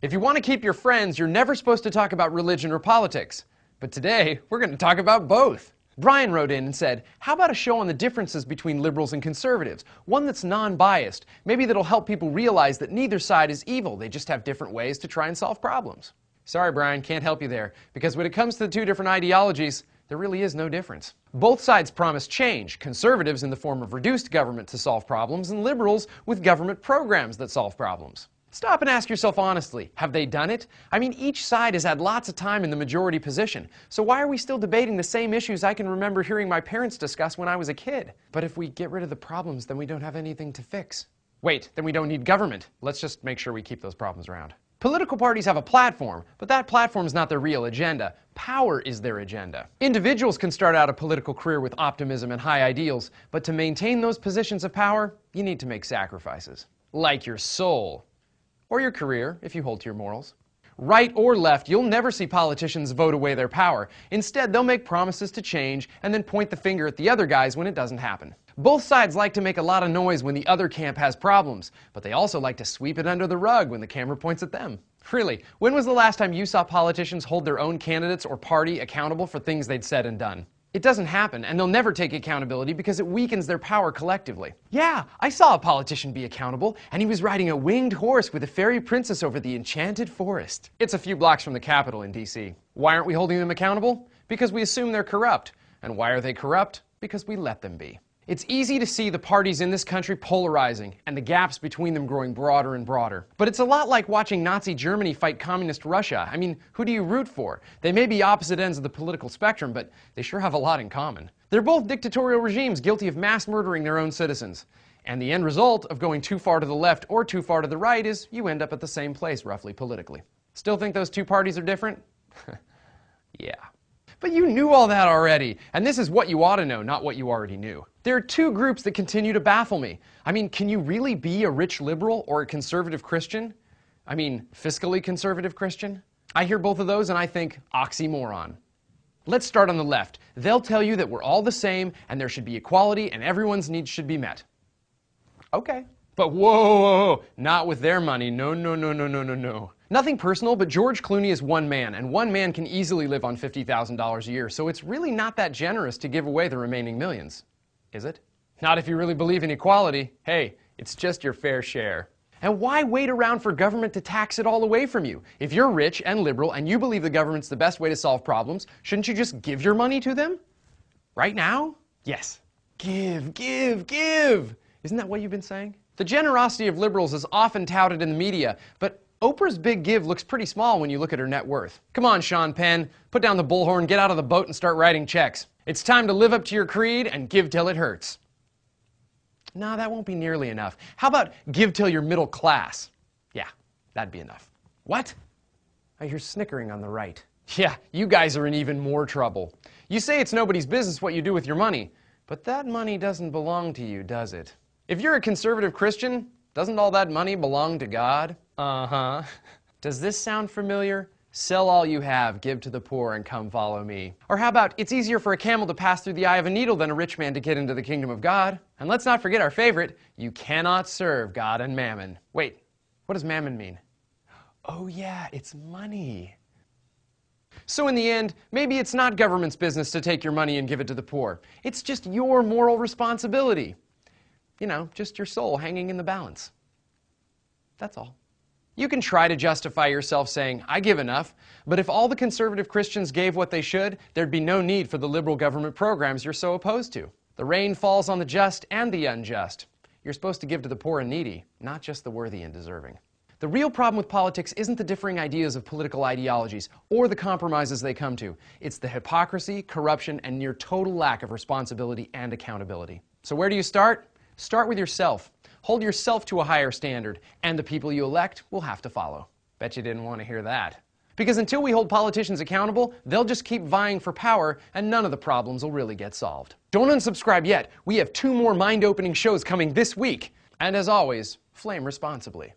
If you want to keep your friends, you're never supposed to talk about religion or politics. But today, we're going to talk about both. Brian wrote in and said, how about a show on the differences between liberals and conservatives? One that's non-biased. Maybe that'll help people realize that neither side is evil. They just have different ways to try and solve problems. Sorry, Brian, can't help you there. Because when it comes to the two different ideologies, there really is no difference. Both sides promise change. Conservatives in the form of reduced government to solve problems, and liberals with government programs that solve problems. Stop and ask yourself honestly, have they done it? I mean, each side has had lots of time in the majority position, so why are we still debating the same issues I can remember hearing my parents discuss when I was a kid? But if we get rid of the problems, then we don't have anything to fix. Wait, then we don't need government. Let's just make sure we keep those problems around. Political parties have a platform, but that platform is not their real agenda. Power is their agenda. Individuals can start out a political career with optimism and high ideals, but to maintain those positions of power, you need to make sacrifices. Like your soul. Or your career, if you hold to your morals. Right or left, you'll never see politicians vote away their power. Instead, they'll make promises to change and then point the finger at the other guys when it doesn't happen. Both sides like to make a lot of noise when the other camp has problems, but they also like to sweep it under the rug when the camera points at them. Really, when was the last time you saw politicians hold their own candidates or party accountable for things they'd said and done? It doesn't happen, and they'll never take accountability because it weakens their power collectively. Yeah, I saw a politician be accountable, and he was riding a winged horse with a fairy princess over the enchanted forest. It's a few blocks from the Capitol in D.C. Why aren't we holding them accountable? Because we assume they're corrupt. And why are they corrupt? Because we let them be. It's easy to see the parties in this country polarizing and the gaps between them growing broader and broader. But it's a lot like watching Nazi Germany fight communist Russia. I mean, who do you root for? They may be opposite ends of the political spectrum, but they sure have a lot in common. They're both dictatorial regimes guilty of mass murdering their own citizens. And the end result of going too far to the left or too far to the right is you end up at the same place, roughly, politically. Still think those two parties are different? Yeah. But you knew all that already, and this is what you ought to know, not what you already knew. There are two groups that continue to baffle me. I mean, can you really be a rich liberal or a conservative Christian? I mean, fiscally conservative Christian? I hear both of those and I think, oxymoron. Let's start on the left. They'll tell you that we're all the same and there should be equality and everyone's needs should be met. Okay. But whoa, not with their money. No, no, no, no, no, no, no. Nothing personal, but George Clooney is one man, and one man can easily live on $50,000 a year, so it's really not that generous to give away the remaining millions. Is it? Not if you really believe in equality. Hey, it's just your fair share. And why wait around for government to tax it all away from you? If you're rich and liberal and you believe the government's the best way to solve problems, shouldn't you just give your money to them? Right now? Yes. Give, give, give! Isn't that what you've been saying? The generosity of liberals is often touted in the media, but Oprah's big give looks pretty small when you look at her net worth. Come on, Sean Penn, put down the bullhorn, get out of the boat and start writing checks. It's time to live up to your creed and give till it hurts. No, that won't be nearly enough. How about give till you're middle class? Yeah, that'd be enough. What? I hear snickering on the right. Yeah, you guys are in even more trouble. You say it's nobody's business what you do with your money, but that money doesn't belong to you, does it? If you're a conservative Christian, doesn't all that money belong to God? Uh-huh. Does this sound familiar? Sell all you have, give to the poor, and come follow me. Or how about, it's easier for a camel to pass through the eye of a needle than a rich man to get into the kingdom of God. And let's not forget our favorite, you cannot serve God and mammon. Wait, what does mammon mean? Oh yeah, it's money. So in the end, maybe it's not government's business to take your money and give it to the poor. It's just your moral responsibility. You know, just your soul hanging in the balance. That's all. You can try to justify yourself saying, I give enough, but if all the conservative Christians gave what they should, there'd be no need for the liberal government programs you're so opposed to. The rain falls on the just and the unjust. You're supposed to give to the poor and needy, not just the worthy and deserving. The real problem with politics isn't the differing ideas of political ideologies or the compromises they come to. It's the hypocrisy, corruption, and near total lack of responsibility and accountability. So where do you start? Start with yourself. Hold yourself to a higher standard, and the people you elect will have to follow. Bet you didn't want to hear that. Because until we hold politicians accountable, they'll just keep vying for power, and none of the problems will really get solved. Don't unsubscribe yet. We have 2 more mind-opening shows coming this week. And as always, flame responsibly.